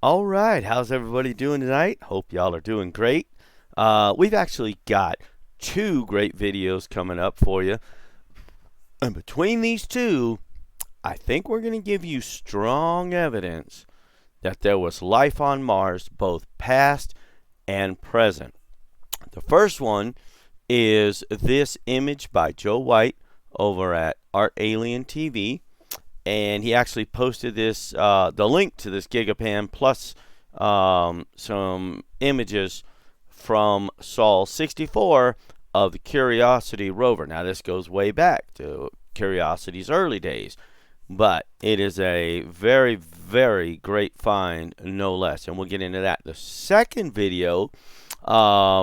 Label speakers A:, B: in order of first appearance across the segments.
A: All right, how's everybody doing tonight? Hope y'all are doing great. We've actually got two great videos coming up for you. And between these two, I think we're going to give you strong evidence that there was life on Mars, both past and present. The first one is this image by Joe White over at ArtAlienTV. And he actually posted this, the link to this Gigapan plus some images from Sol 64 of the Curiosity rover. Now this goes way back to Curiosity's early days, but it is a very, very great find, no less, and we'll get into that. The second video,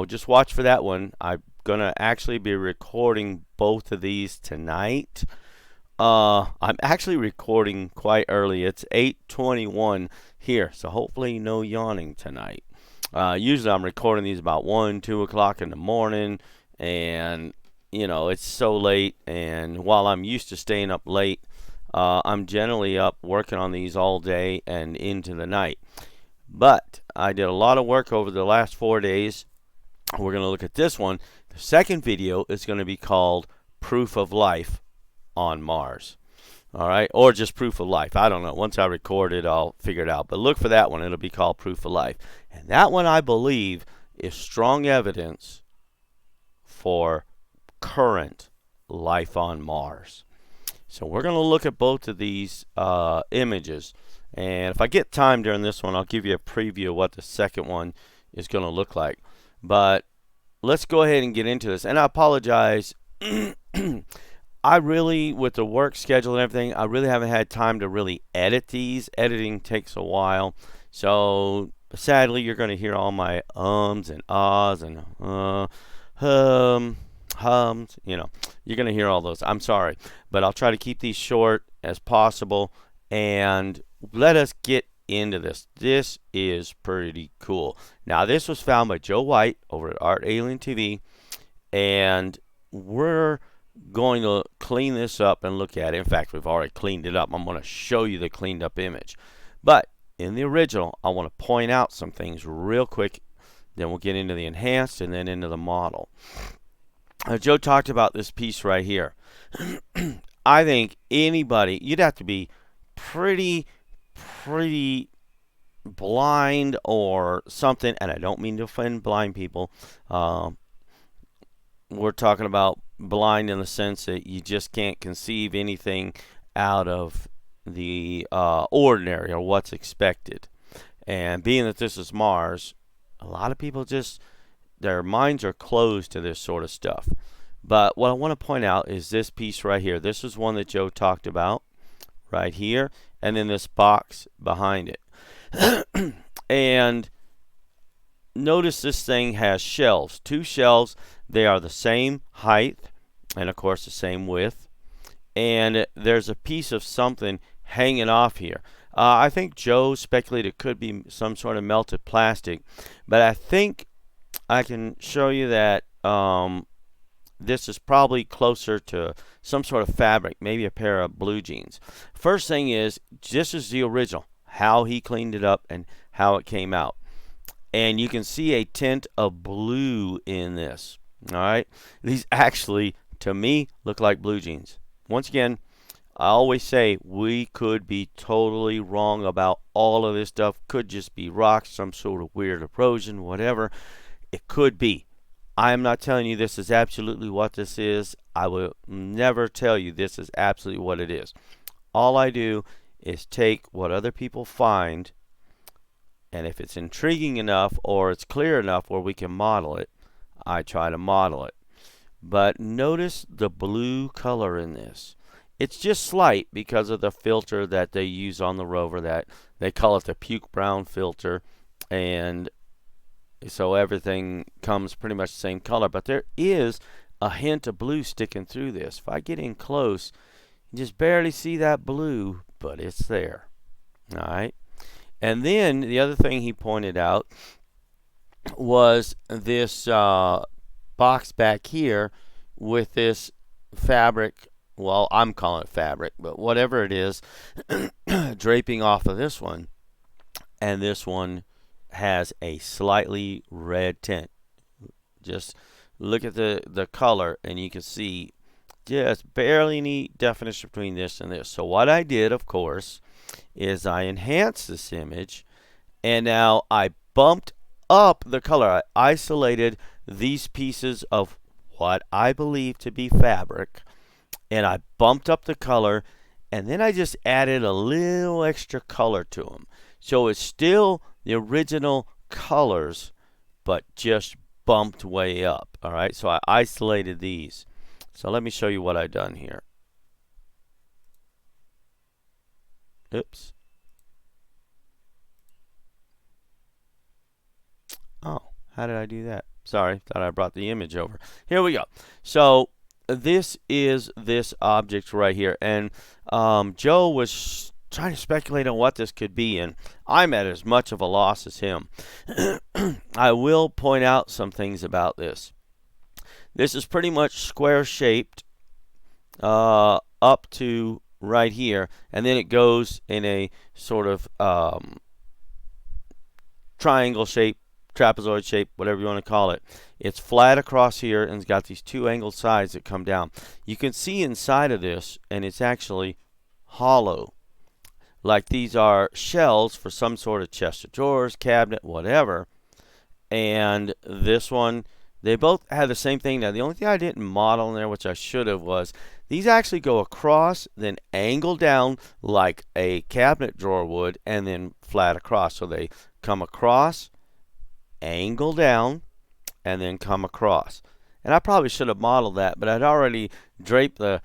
A: just watch for that one. I'm gonna actually be recording both of these tonight. I'm actually recording quite early. It's 8:21 here, so hopefully no yawning tonight. Usually I'm recording these about 1, 2 o'clock in the morning, and it's so late. And while I'm used to staying up late, I'm generally up working on these all day and into the night. But I did a lot of work over the last 4 days. We're going to look at this one. The second video is going to be called Proof of Life on Mars. All right, or just Proof of Life. I don't know. Once I record it, I'll figure it out. But look for that one. It'll be called Proof of Life. And that one, I believe, is strong evidence for current life on Mars. So we're going to look at both of these images. And if I get time during this one, I'll give you a preview of what the second one is going to look like. But let's go ahead and get into this. And I apologize. I really, with the work schedule and everything, I really haven't had time to really edit these. Editing takes a while. So, sadly, you're going to hear all my ums and ahs and hums. You're going to hear all those. I'm sorry. But I'll try to keep these short as possible. And let us get into this. This is pretty cool. Now, this was found by Joe White over at ArtAlienTV. And we're going to clean this up and look at it. In fact, we've already cleaned it up. I'm going to show you the cleaned up image. But in the original, I want to point out some things real quick. Then we'll get into the enhanced and then into the model. Joe talked about this piece right here. I think anybody, you'd have to be pretty blind or something, and I don't mean to offend blind people. We're talking about blind in the sense that you just can't conceive anything out of the ordinary or what's expected. And being that this is Mars, a lot of people just, their minds are closed to this sort of stuff. But what I want to point out is this piece right here. This is one that Joe talked about right here, and then this box behind it. And notice this thing has shelves, two shelves. They are the same height and of course the same width, and there's a piece of something hanging off here. I think Joe speculated it could be some sort of melted plastic, but I think I can show you that this is probably closer to some sort of fabric, maybe a pair of blue jeans. First thing is, this is the original, how he cleaned it up and how it came out. And you can see a tint of blue in this. All right, these actually, to me, look like blue jeans. Once again, I always say we could be totally wrong about all of this stuff. Could just be rocks, some sort of weird erosion, whatever. It could be. I am not telling you this is absolutely what this is. I will never tell you this is absolutely what it is. All I do is take what other people find, and if it's intriguing enough or it's clear enough where we can model it, I try to model it. But notice the blue color in this. It's just slight because of the filter that they use on the rover. That they call it the puke brown filter, and so everything comes pretty much the same color. But there is a hint of blue sticking through this. If I get in close, you just barely see that blue, but it's there. All right. And then the other thing he pointed out was this box back here with this fabric. Well, I'm calling it fabric, but whatever it is, draping off of this one. and this one has a slightly red tint. Just look at the color, and you can see just barely any definition between this and this. So what I did, of course, is I enhanced this image, and now I bumped up the color. I isolated these pieces of what I believe to be fabric, and I bumped up the color, and then I just added a little extra color to them. So it's still the original colors, but just bumped way up. All right, so I isolated these. So let me show you what I've done here. Oops. Oh, how did I do that? Sorry, thought I brought the image over. Here we go. So this is this object right here, and Joe was trying to speculate on what this could be, and I'm at as much of a loss as him. I will point out some things about this. This is pretty much square shaped up to right here, and then it goes in a sort of triangle shape, trapezoid shape, whatever you want to call it. It's flat across here, and it's got these two angled sides that come down. You can see inside of this, and it's actually hollow, like these are shells for some sort of chest of drawers, cabinet, whatever. And this one, they both have the same thing. Now, the only thing I didn't model in there, which I should have, was these actually go across, then angle down like a cabinet drawer would, and then flat across. So they come across, angle down, and then come across. And I probably should have modeled that, but I'd already draped the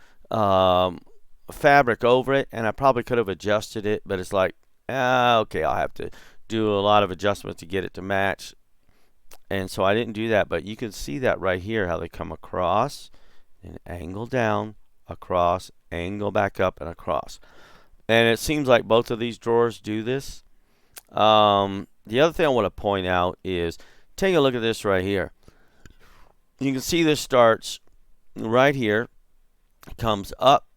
A: fabric over it, and I probably could have adjusted it, but it's like, okay, I'll have to do a lot of adjustments to get it to match. And so I didn't do that, but you can see that right here, how they come across and angle down, across, angle back up, and across. And it seems like both of these drawers do this. The other thing I want to point out is, take a look at this right here. You can see this starts right here, comes up,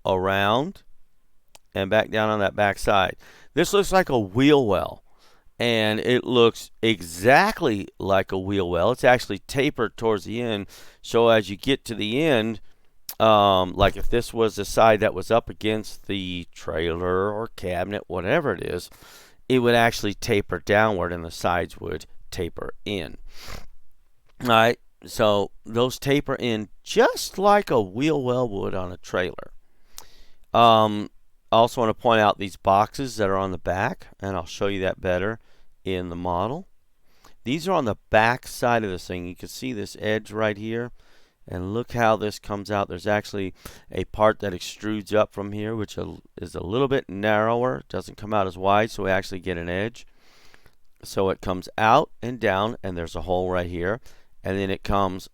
A: around, and back down on that back side. This looks like a wheel well, and it looks exactly like a wheel well. It's actually tapered towards the end, so as you get to the end, like if this was the side that was up against the trailer or cabinet, whatever it is, it would actually taper downward, and the sides would taper in. All right, so those taper in just like a wheel well would on a trailer. I also want to point out these boxes that are on the back, and I'll show you that better in the model. These are on the back side of this thing. You can see this edge right here, and look how this comes out. There's actually a part that extrudes up from here, which is a little bit narrower. It doesn't come out as wide, so we actually get an edge. So it comes out and down, and there's a hole right here, and then it comes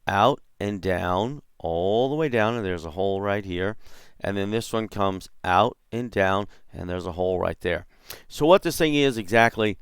A: out and down, all the way down, and there's a hole right here. And then this one comes out and down, and there's a hole right there. So what this thing is exactly,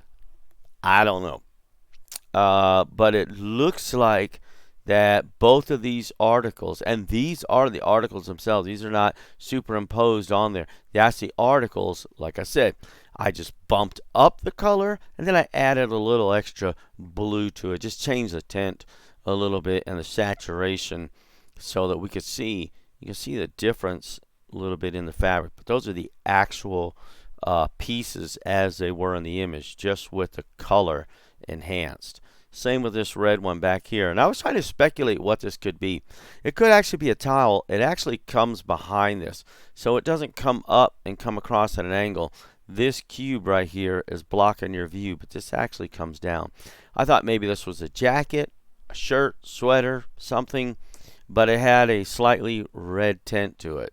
A: I don't know. But it looks like that both of these articles, and these are the articles themselves. These are not superimposed on there. That's the articles. Like I said, I just bumped up the color, and then I added a little extra blue to it. Just changed the tint a little bit and the saturation so that we could see. You can see the difference a little bit in the fabric, but those are the actual pieces as they were in the image, just with the color enhanced. Same with this red one back here. And I was trying to speculate what this could be. It could actually be a towel. It actually comes behind this, so it doesn't come up and come across at an angle. This cube right here is blocking your view, but this actually comes down. I thought maybe this was a jacket, a shirt, sweater, something, but it had a slightly red tint to it.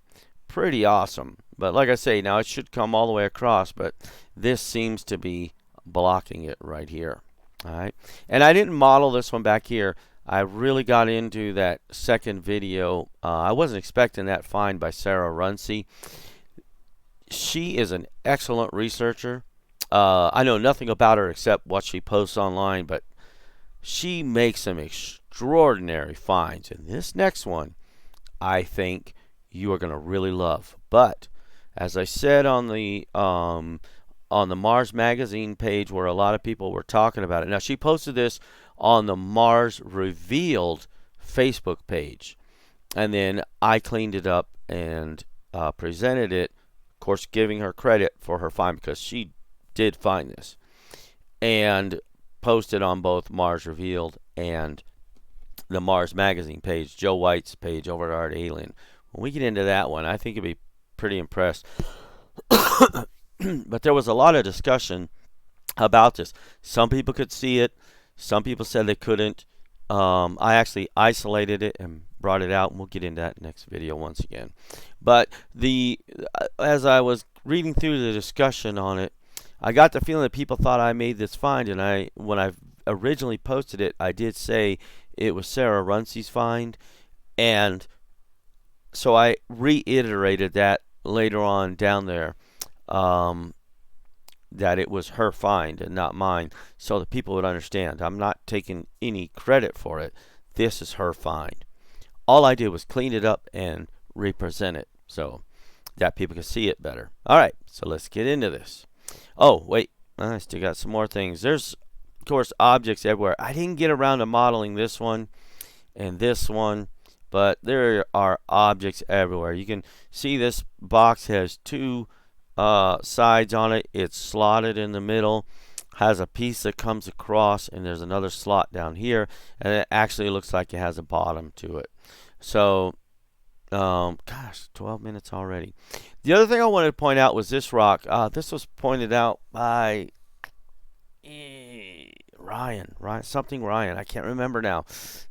A: Pretty awesome. But like I say, now it should come all the way across, but this seems to be blocking it right here. All right. And I didn't model this one back here. I really got into that second video. I wasn't expecting that find by Sarah Runcie. She is an excellent researcher. I know nothing about her except what she posts online, but she makes some extraordinary finds. And this next one, I think you are going to really love. But as I said on the on the Mars Magazine page where a lot of people were talking about it. Now, she posted this on the Mars Revealed Facebook page. And then I cleaned it up and presented it, of course, giving her credit for her find because she did find this. And posted on both Mars Revealed and the Mars Magazine page, Joe White's page over at ArtAlien. When we get into that one, I think you'll be pretty impressed. But there was a lot of discussion about this. Some people could see it. Some people said they couldn't. I actually isolated it and brought it out, and we'll get into that next video once again. But as I was reading through the discussion on it, I got the feeling that people thought I made this find, and when I originally posted it, I did say it was Sarah Runcie's find, and so I reiterated that later on down there, that it was her find and not mine, so that people would understand. I'm not taking any credit for it. This is her find. All I did was clean it up and represent it so that people could see it better. All right, so let's get into this. Oh, wait, I still got some more things. There's, of course, objects everywhere. I didn't get around to modeling this one and this one, but there are objects everywhere. You can see this box has two sides on it. It's slotted in the middle, has a piece that comes across, and there's another slot down here, and it actually looks like it has a bottom to it. So, gosh, 12 minutes already. The other thing I wanted to point out was this rock. This was pointed out by Ryan. I can't remember now.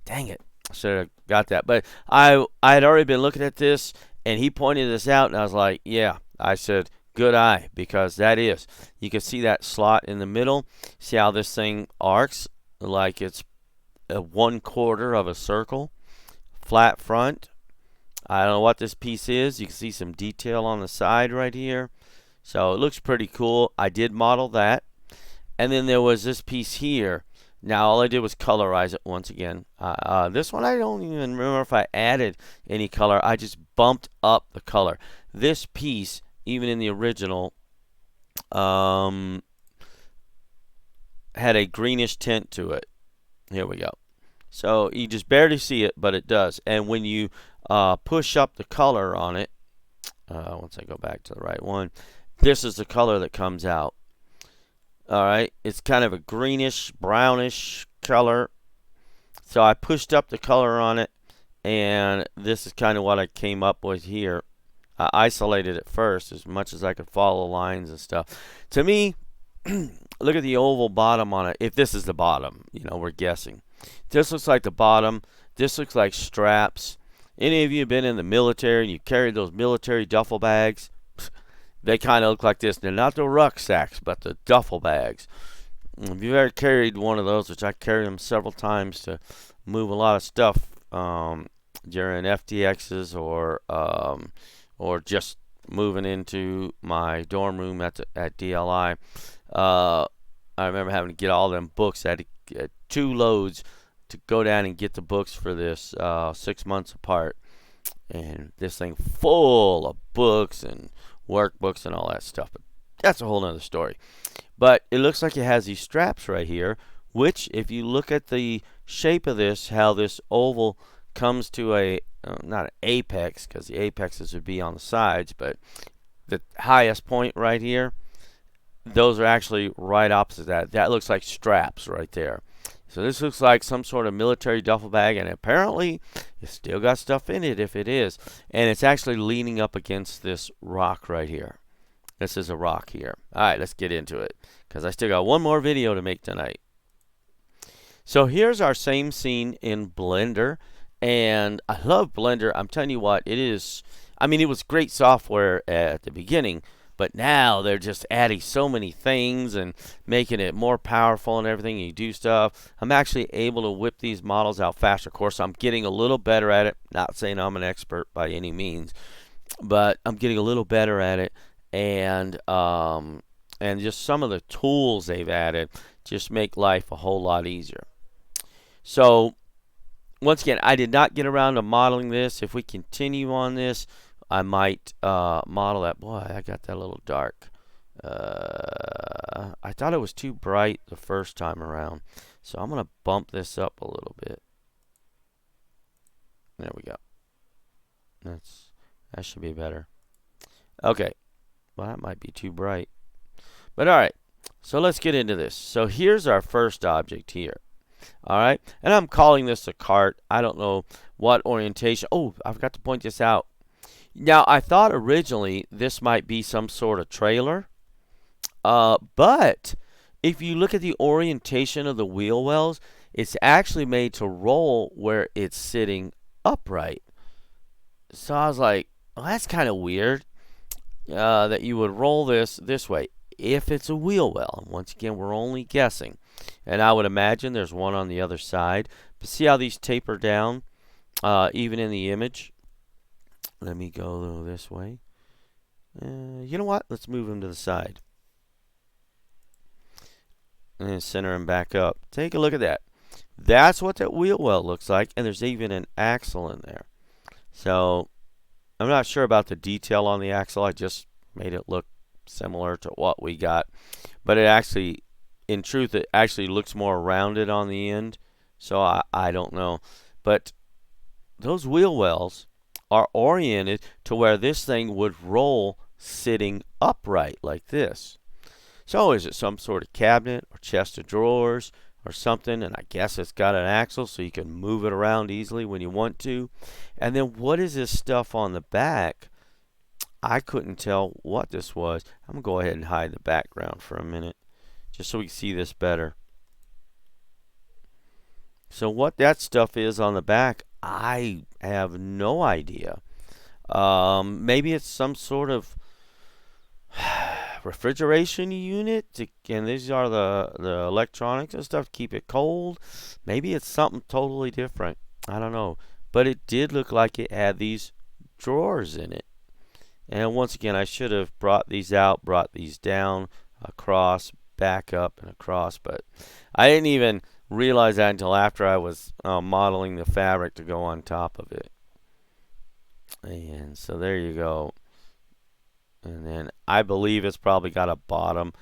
A: Dang it. I should have got that. But I had already been looking at this, and he pointed this out, and I was like, yeah. I said, good eye, because that is. You can see that slot in the middle. See how this thing arcs like it's a 1/4 of a circle. Flat front. I don't know what this piece is. You can see some detail on the side right here. So it looks pretty cool. I did model that. And then there was this piece here. Now all I did was colorize it once again. This one I don't even remember if I added any color. I just bumped up the color. This piece, even in the original, had a greenish tint to it. Here we go. So you just barely see it, but it does. And when you push up the color on it, once I go back to the right one, this is the color that comes out. All right, it's kind of a greenish, brownish color. So I pushed up the color on it, and this is kind of what I came up with here. I isolated it first as much as I could follow lines and stuff. To me, look at the oval bottom on it. If this is the bottom, we're guessing. This looks like the bottom. This looks like straps. Any of you have been in the military and you carried those military duffel bags? They kind of look like this. They're not the rucksacks, but the duffel bags. If you've ever carried one of those, which I carried them several times to move a lot of stuff during FTXs or just moving into my dorm room at DLI, I remember having to get all them books. I had to get 2 loads to go down and get the books for this 6 months apart. And this thing full of books and workbooks and all that stuff. But that's a whole nother story. But it looks like it has these straps right here, which if you look at the shape of this, how this oval comes to a, not an apex, because the apexes would be on the sides, but the highest point right here, those are actually right opposite that. That looks like straps right there. So this looks like some sort of military duffel bag, and apparently it's still got stuff in it if it is. And it's actually leaning up against this rock right here. This is a rock here. All right, let's get into it, because I still got one more video to make tonight. So here's our same scene in Blender, and I love Blender. I'm telling you what, it is, it was great software at the beginning, but now they're just adding so many things and making it more powerful and everything. You do stuff. I'm actually able to whip these models out faster. Of course, I'm getting a little better at it. Not saying I'm an expert by any means, but I'm getting a little better at it. And just some of the tools they've added just make life a whole lot easier. So, once again, I did not get around to modeling this. If we continue on this, I might model that. Boy, I got that a little dark. I thought it was too bright the first time around. So I'm going to bump this up a little bit. There we go. That should be better. Okay. Well, that might be too bright. But all right. So let's get into this. So here's our first object here. All right. And I'm calling this a cart. I don't know what orientation. Oh, I forgot to point this out. Now, I thought originally this might be some sort of trailer. But if you look at the orientation of the wheel wells, it's actually made to roll where it's sitting upright. So I was like, well, that's kind of weird that you would roll this way if it's a wheel well. Once again, we're only guessing. And I would imagine there's one on the other side. But see how these taper down even in the image? Let me go this way. You know what? Let's move them to the side. And center them back up. Take a look at that. That's what that wheel well looks like. And there's even an axle in there. So I'm not sure about the detail on the axle. I just made it look similar to what we got. But it actually, in truth, it actually looks more rounded on the end. So I don't know. But those wheel wells are oriented to where this thing would roll sitting upright like this. So is it some sort of cabinet or chest of drawers or something? And I guess it's got an axle so you can move it around easily when you want to. And then what is this stuff on the back? I couldn't tell what this was. I'm going to go ahead and hide the background for a minute just so we can see this better. So what that stuff is on the back, I have no idea. Maybe it's some sort of refrigeration unit and these are the electronics and stuff to keep it cold. Maybe it's something totally different. I don't know. But it did look like it had these drawers in it. And once again, I should have brought these out, brought these down, across, back up, and across. But I didn't even realize that until after I was modeling the fabric to go on top of it. And so there you go. And then I believe it's probably got a bottom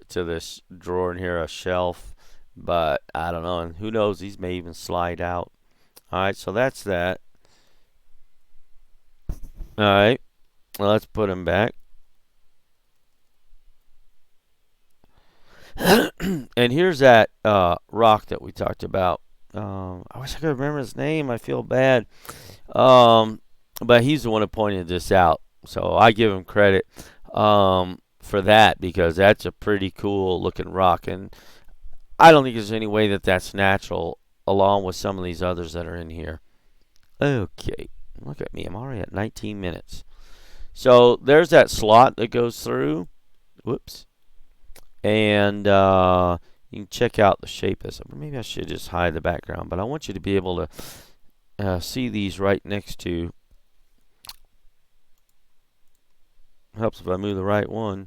A: to this drawer in here, a shelf. But I don't know. And who knows, these may even slide out. Alright, so that's that. Alright, well, let's put them back. And here's that rock that we talked about. I wish I could remember his name. I feel bad. But he's the one who pointed this out. So I give him credit for that because that's a pretty cool looking rock. And I don't think there's any way that that's natural along with some of these others that are in here. Okay, look at me. I'm already at 19 minutes. So there's that slot that goes through. Whoops. And you can check out the shape of this. Maybe I should just hide the background. But I want you to be able to see these right next to. Helps if I move the right one.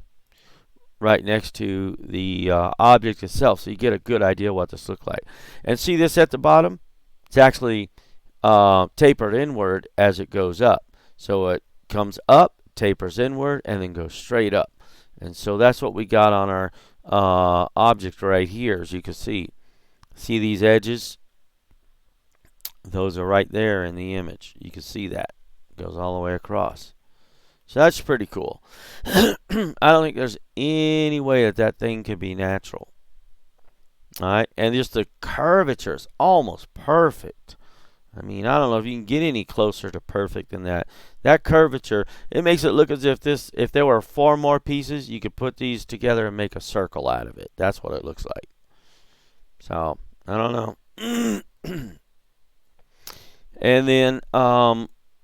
A: Right next to the object itself. So you get a good idea what this looks like. And see this at the bottom? It's actually tapered inward as it goes up. So it comes up, tapers inward, and then goes straight up. And so that's what we got on our object right here, as you can see. See these edges? Those are right there in the image. You can see that. It goes all the way across. So that's pretty cool. I don't think there's any way that that thing could be natural. Alright, and just the curvature is almost perfect. I mean, I don't know if you can get any closer to perfect than that. That curvature, it makes it look as if if there were 4 more pieces, you could put these together and make a circle out of it. That's what it looks like. So, I don't know. And then,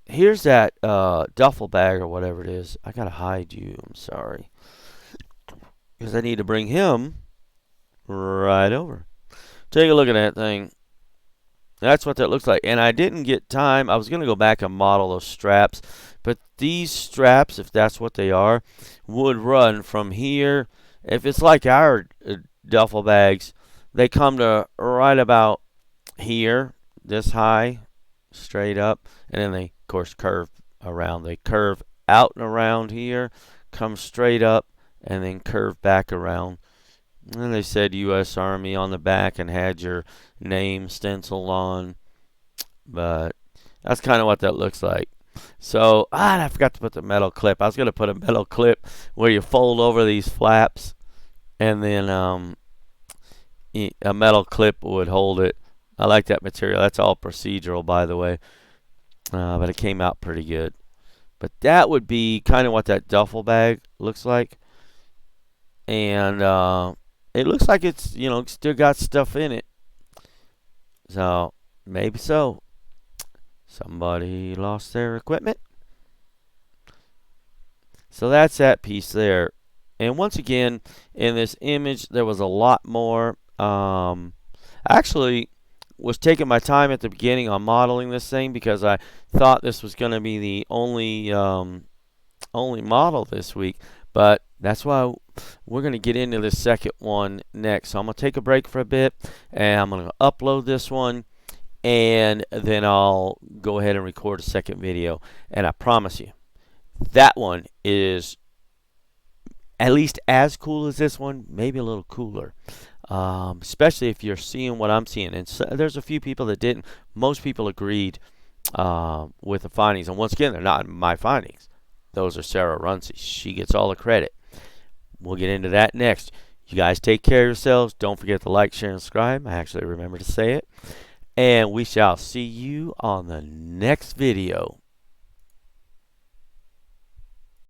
A: here's that duffel bag or whatever it is. I gotta hide you. I'm sorry. Because I need to bring him right over. Take a look at that thing. That's what that looks like. And I didn't get time. I was going to go back and model those straps. But these straps, if that's what they are, would run from here. If it's like our duffel bags, they come to right about here, this high, straight up. And then they, of course, curve around. They curve out and around here, come straight up, and then curved back around. And they said U.S. Army on the back and had your name stenciled on. But that's kind of what that looks like. So, and I forgot to put the metal clip. I was going to put a metal clip where you fold over these flaps, and then a metal clip would hold it. I like that material. That's all procedural, by the way. But it came out pretty good. But that would be kind of what that duffel bag looks like. And it looks like it's, still got stuff in it. So, maybe so. Somebody lost their equipment. So that's that piece there. And once again, in this image, there was a lot more. Actually, was taking my time at the beginning on modeling this thing because I thought this was going to be the only model this week. But that's why we're going to get into the second one next. So I'm going to take a break for a bit, and I'm going to upload this one, and then I'll go ahead and record a second video. And I promise you, that one is at least as cool as this one, maybe a little cooler. Especially if you're seeing what I'm seeing. And so, there's a few people that didn't. Most people agreed with the findings. And once again, they're not my findings. Those are Sarah Runcie's. She gets all the credit. We'll get into that next. You guys take care of yourselves. Don't forget to like, share, and subscribe. I actually remember to say it. And we shall see you on the next video.